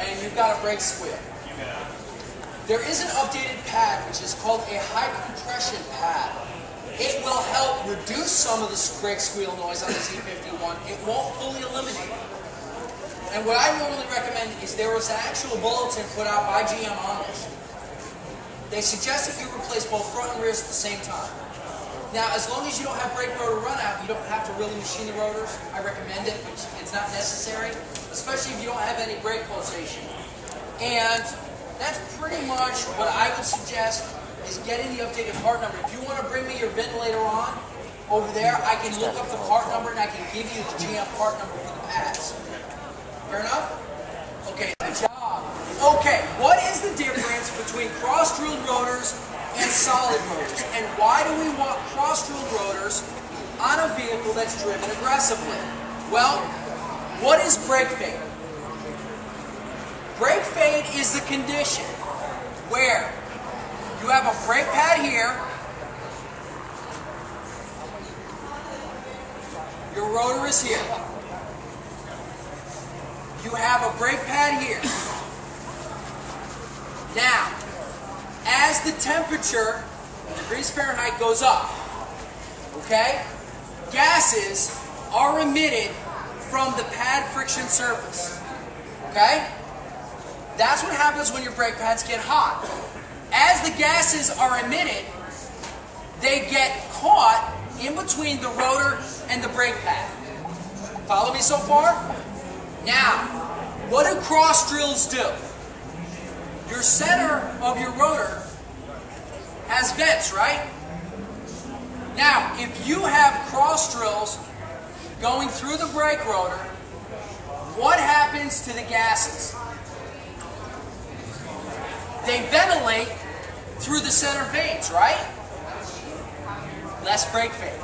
and you've got a brake squeal. There is an updated pad which is called a high compression pad. It will help reduce some of the brake squeal noise on the Z51. It won't fully eliminate it. And what I normally recommend is there was an actual bulletin put out by GM on this. They suggest that you replace both front and rears at the same time. Now, as long as you don't have brake rotor run out, you don't have to really machine the rotors. I recommend it, but it's not necessary, especially if you don't have any brake pulsation. And that's pretty much what I would suggest is getting the updated part number. If you want to bring me your VIN later on, over there, I can look up the part number and I can give you the GM part number for the pads. Fair enough? Okay, good job. Okay, what is the difference between cross-drilled rotors and solid rotors? And why do we want cross-drilled rotors on a vehicle that's driven aggressively? Well, what is brake fade? Brake fade is the condition where you have a brake pad here, your rotor is here. You have a brake pad here. Now, as the temperature in degrees Fahrenheit goes up, okay, gases are emitted from the pad friction surface. Okay? That's what happens when your brake pads get hot. As the gases are emitted, they get caught in between the rotor and the brake pad. Follow me so far? Now, what do cross drills do? Your center of your rotor has vents, right? Now, if you have cross drills going through the brake rotor, what happens to the gases? They ventilate through the center vanes, right? Less brake fade.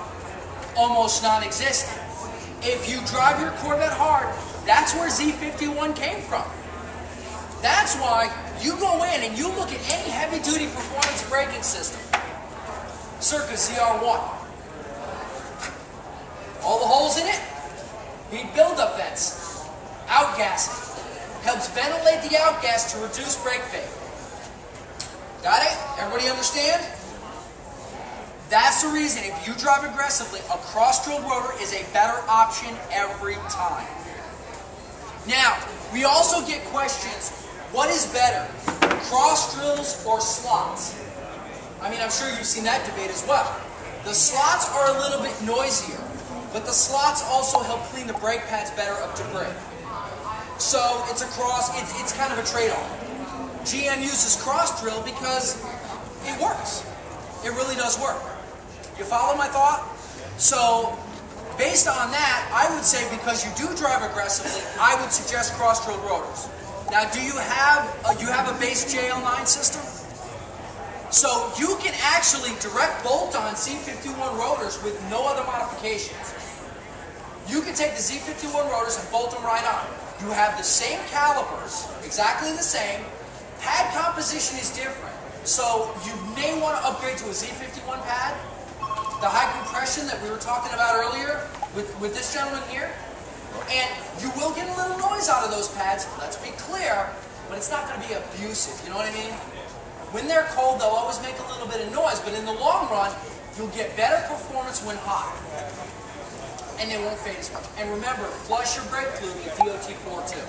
Almost non-existent. If you drive your Corvette hard, that's where Z51 came from. That's why you go in and you look at any heavy-duty performance braking system, circa ZR1. All the holes in it, heat buildup vents, outgassing. Helps ventilate the outgas to reduce brake fade. Got it? Everybody understand? That's the reason if you drive aggressively, a cross-drilled rotor is a better option every time. Now, we also get questions, what is better, cross drills or slots? I mean, I'm sure you've seen that debate as well. The slots are a little bit noisier, but the slots also help clean the brake pads better up to brake. So it's kind of a trade-off. GM uses cross drill because it works. It really does work. You follow my thought? So, based on that, I would say because you do drive aggressively, I would suggest cross-drilled rotors. Now, do you have a base JL9 system? So you can actually direct bolt on Z51 rotors with no other modifications. You can take the Z51 rotors and bolt them right on. You have the same calipers, exactly the same. Pad composition is different. So you may want to upgrade to a Z51 pad. The high compression that we were talking about earlier with this gentleman here. And you will get a little noise out of those pads, let's be clear, but it's not going to be abusive, you know what I mean? When they're cold, they'll always make a little bit of noise, but in the long run, you'll get better performance when hot. And they won't fade as much. And remember, flush your brake fluid with DOT4 too.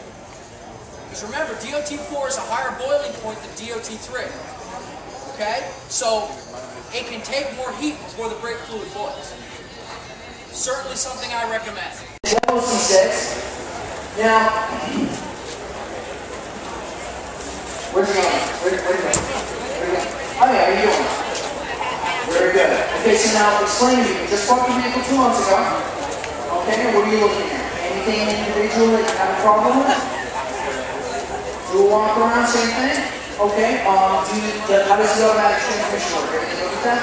Because remember, DOT4 is a higher boiling point than DOT3. Okay? So, it can take more heat before the brake fluid boils. Certainly something I recommend. Now, where's he going? Where are you going? Oh yeah, how are you doing? Very good. Okay, so now explain to me. You just bought the vehicle 2 months ago. Okay, what are you looking at? Anything individual that you have a problem with? Do a walk around, same thing? Okay, how does the automatic transmission work? Everything look at that?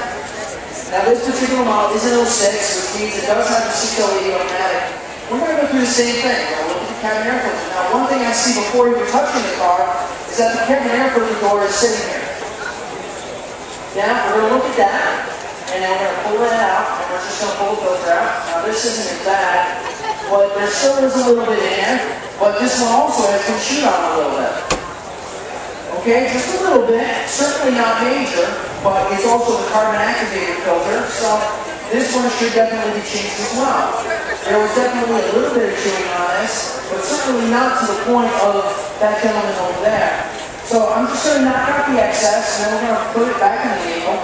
Now this particular model is an 06, which means it does have a 680 automatic. We're going to go through the same thing. We're going to look at the cabin air filter. Now one thing I see before you touching the car is that the cabin air filter door is sitting here. Now we're going to look at that, and then we're going to pull that out, and we're just going to pull the filter out. Now this isn't as bad, but there still is a little bit in there. But this one also has been chewed on a little bit. Okay, just a little bit, certainly not major, but it's also the carbon activated filter, so this one should definitely be changed as well. There was definitely a little bit of chewing on this, but certainly not to the point of that gentleman over there. So I'm just going to knock out the excess, and then we're going to put it back in the vehicle.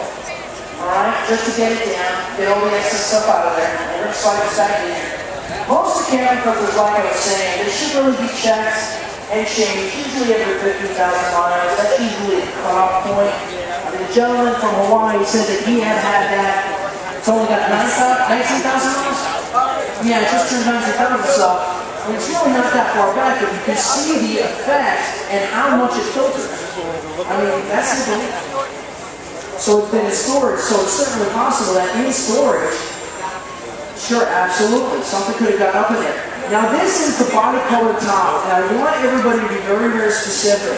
Alright, just to get it down, get all the excess stuff out of there, and we're going to slide this back in here. Most cabin filters, like I was saying, they should really be checked and changed, usually every 15,000 miles. That's usually the cutoff point. I mean, the gentleman from Hawaii said that he had that. It's only got 19,000 miles? Yeah, it just turned 19,000, so it's really not that far back, but you can see the effect and how much it filters. I mean, that's the belief. So it's been in storage, so it's certainly possible that in storage, sure, absolutely, something could have got up in there. Now this is the body color top, and I want everybody to be very, very specific.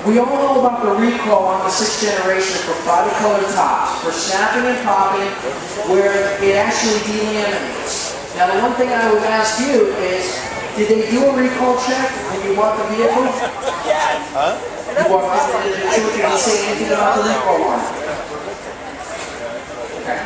We all know about the recall on the 6th generation for body color tops, for snapping and popping, where it actually delaminates. Now the one thing I would ask you is, did they do a recall check when you bought the vehicle? Yes. Huh? You bought the vehicle, did they say anything about the recall on it? Okay.